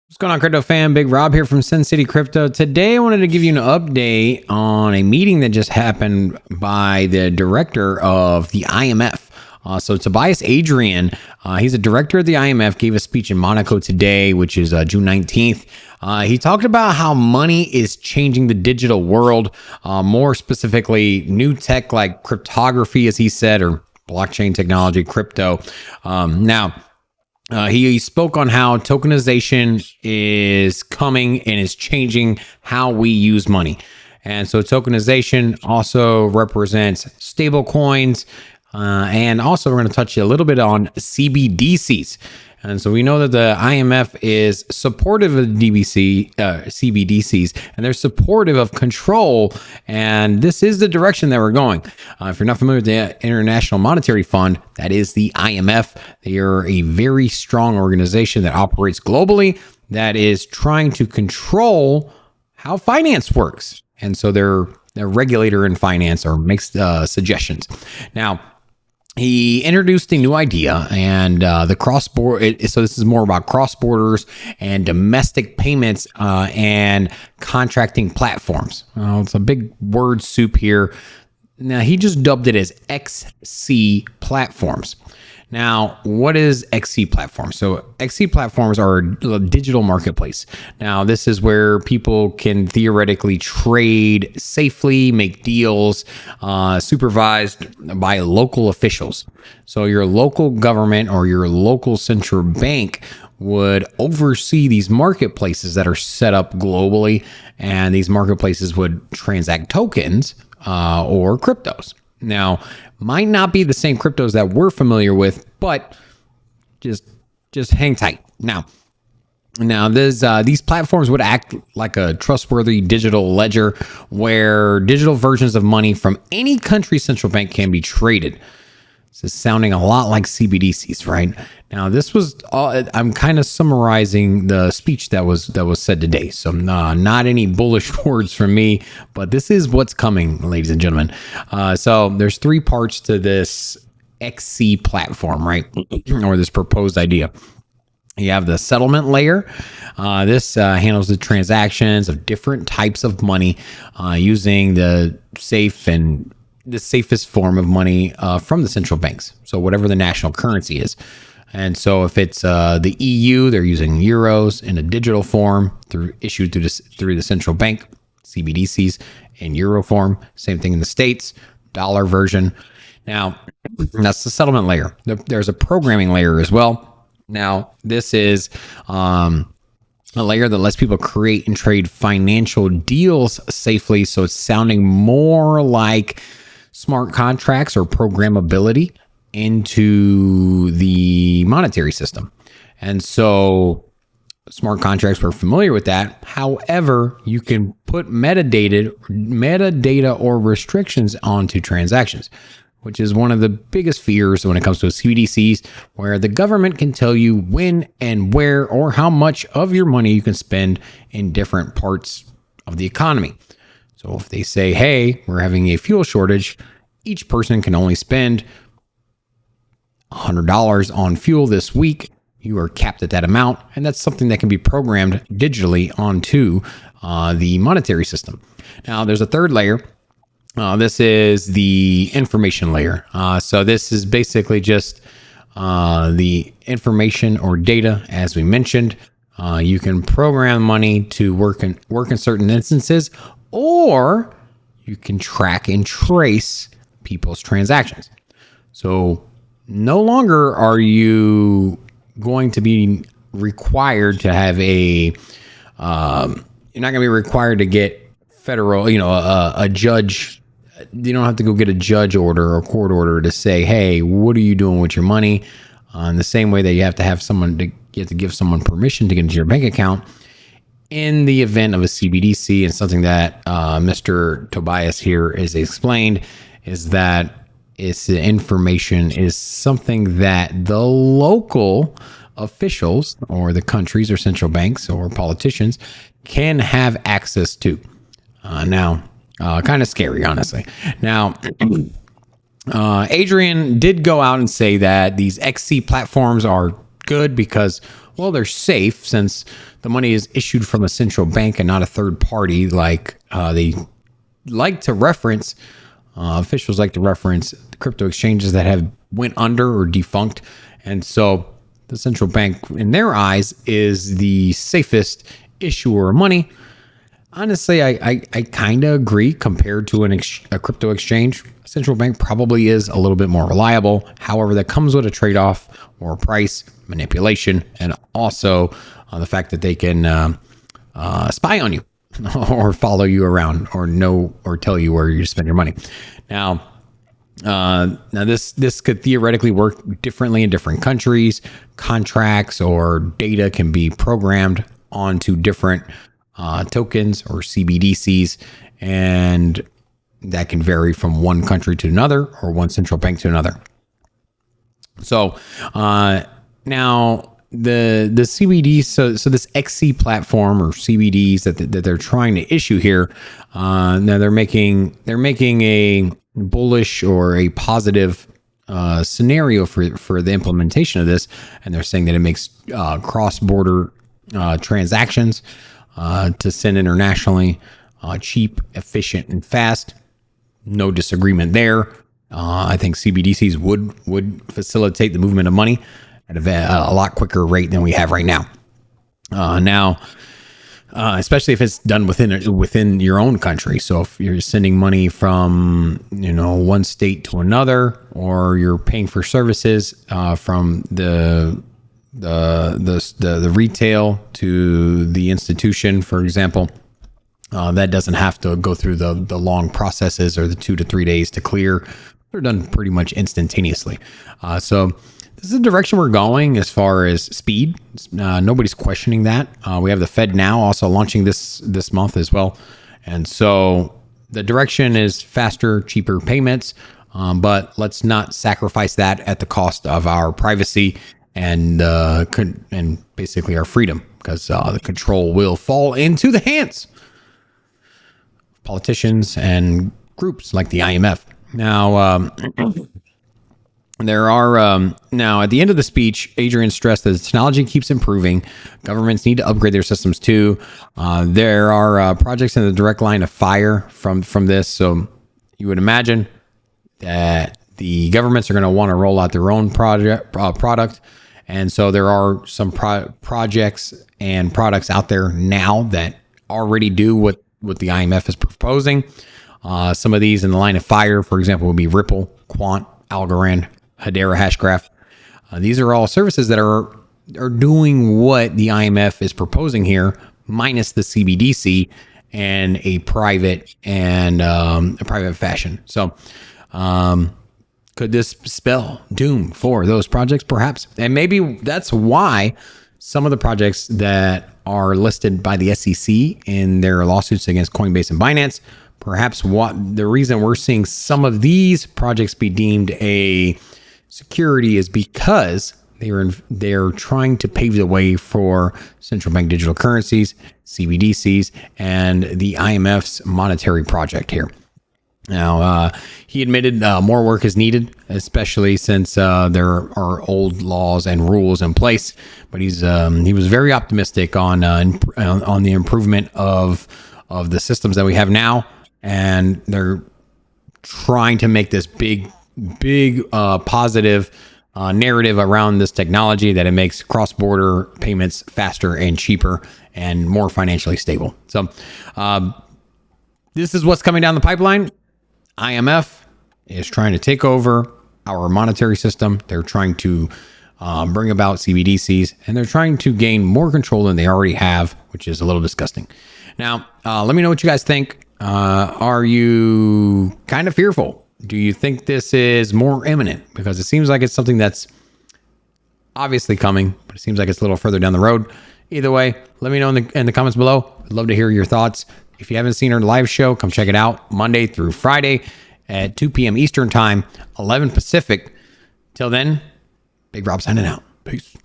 What's going on, crypto fam? Big Rob here from Sin City Crypto. Today, I wanted to give you an update on a meeting that just happened by the director of the IMF. So Tobias Adrian, he's a director of the IMF, gave a speech in Monaco today, which is June 19th. He talked about how money is changing the digital world, more specifically new tech like cryptography, as he said, or blockchain technology, crypto. He spoke on how tokenization is coming and is changing how we use money. And so tokenization also represents stable coins. And also we're going to touch a little bit on CBDCs. And so we know that the IMF is supportive of CBDCs, and they're supportive of control. And this is the direction that we're going. If you're not familiar with the International Monetary Fund, that is the IMF. They are a very strong organization that operates globally, that is trying to control how finance works. And so they're a regulator in finance, or makes suggestions. Now, he introduced a new idea, and the cross-border. So this is more about cross-borders and domestic payments and contracting platforms. It's a big word soup here. Now, he just dubbed it as XC platforms. Now, what is XC platforms? So XC platforms are a digital marketplace. Now, this is where people can theoretically trade safely, make deals, supervised by local officials. So your local government or your local central bank would oversee these marketplaces that are set up globally, and these marketplaces would transact tokens or cryptos. Now, might not be the same cryptos that we're familiar with, but just hang tight. Now these platforms would act like a trustworthy digital ledger where digital versions of money from any country's central bank can be traded. This is sounding a lot like CBDCs, right? Now, this was I'm kind of summarizing the speech that was said today. So not any bullish words from me, but this is what's coming, ladies and gentlemen. So there's three parts to this XC platform, right? Or this proposed idea. You have the settlement layer. This handles the transactions of different types of money using the safest form of money from the central banks. So whatever the national currency is. And so if it's the EU, they're using euros in a digital form issued through the central bank, CBDCs in euro form. Same thing in the States, dollar version. Now, that's the settlement layer. There's a programming layer as well. Now, this is a layer that lets people create and trade financial deals safely. So it's sounding more like smart contracts or programmability into the monetary system. And so smart contracts, we're familiar with that. However, you can put metadata or restrictions onto transactions, which is one of the biggest fears when it comes to CBDCs, where the government can tell you when and where or how much of your money you can spend in different parts of the economy. So if they say, hey, we're having a fuel shortage, each person can only spend $100 on fuel this week. You are capped at that amount, and that's something that can be programmed digitally onto the monetary system. Now, there's a third layer. This is the information layer. So this is basically just the information or data, as we mentioned. You can program money to work in certain instances, or you can track and trace people's transactions. So no longer are you going to be required to have you're not going to be required to get federal, a judge. You don't have to go get a judge order or court order to say, hey, what are you doing with your money? In the same way that you have to give someone permission to get into your bank account. In the event of a CBDC, and something that Mr. Tobias here is explained, is that the information is something that the local officials or the countries or central banks or politicians can have access to. Now, kind of scary, honestly. Now, Adrian did go out and say that these XC platforms are good because Well, they're safe since the money is issued from a central bank and not a third party, like they like to reference. Officials like to reference crypto exchanges that have went under or defunct, and so the central bank, in their eyes, is the safest issuer of money. Honestly, I kind of agree. Compared to a crypto exchange, a central bank probably is a little bit more reliable. However, that comes with a trade-off or price manipulation, and also the fact that they can spy on you or follow you around or know or tell you where you spend your money. Now this could theoretically work differently in different countries. Contracts or data can be programmed onto different tokens or CBDCs, and that can vary from one country to another or one central bank to another. So now the CBD, so this XC platform or CBDs that they're trying to issue here, now they're making a bullish or a positive scenario for the implementation of this, and they're saying that it makes cross-border transactions to send internationally cheap, efficient, and fast. No disagreement there. I think CBDCs would facilitate the movement of money at a lot quicker rate than we have right now. Especially if it's done within your own country. So if you're sending money from one state to another, or you're paying for services from the retail to the institution, for example, that doesn't have to go through the long processes or the 2 to 3 days to clear. They're done pretty much instantaneously. So this is the direction we're going as far as speed. Nobody's questioning that. We have the Fed now also launching this month as well. And so the direction is faster, cheaper payments, but let's not sacrifice that at the cost of our privacy and basically our freedom, because the control will fall into the hands of politicians and groups like the IMF. Now, there are now at the end of the speech, Adrian stressed that the technology keeps improving. Governments need to upgrade their systems too. There are projects in the direct line of fire from this. So you would imagine that the governments are going to want to roll out their own product. And so there are some projects and products out there now that already do what the IMF is proposing. Some of these in the line of fire, for example, would be Ripple, Quant, Algorand, Hedera Hashgraph. These are all services that are doing what the IMF is proposing here, minus the CBDC and a private fashion. So, could this spell doom for those projects? Perhaps, and maybe that's why some of the projects that are listed by the SEC in their lawsuits against Coinbase and Binance. Perhaps the reason we're seeing some of these projects be deemed a security is because they're trying to pave the way for central bank digital currencies, CBDCs, and the IMF's monetary project here. Now, he admitted more work is needed, especially since there are old laws and rules in place. But he was very optimistic on the improvement of the systems that we have now. And they're trying to make this big positive narrative around this technology that it makes cross-border payments faster and cheaper and more financially stable. So this is what's coming down the pipeline. IMF is trying to take over our monetary system. They're trying to bring about CBDCs, and they're trying to gain more control than they already have, which is a little disgusting. Now, let me know what you guys think. Are you kind of fearful? Do you think this is more imminent? Because it seems like it's something that's obviously coming, but it seems like it's a little further down the road. Either way, let me know in the comments below. I'd love to hear your thoughts. If you haven't seen our live show, come check it out Monday through Friday at 2 p.m. Eastern Time, 11 Pacific. Till then, Big Rob signing out. Peace.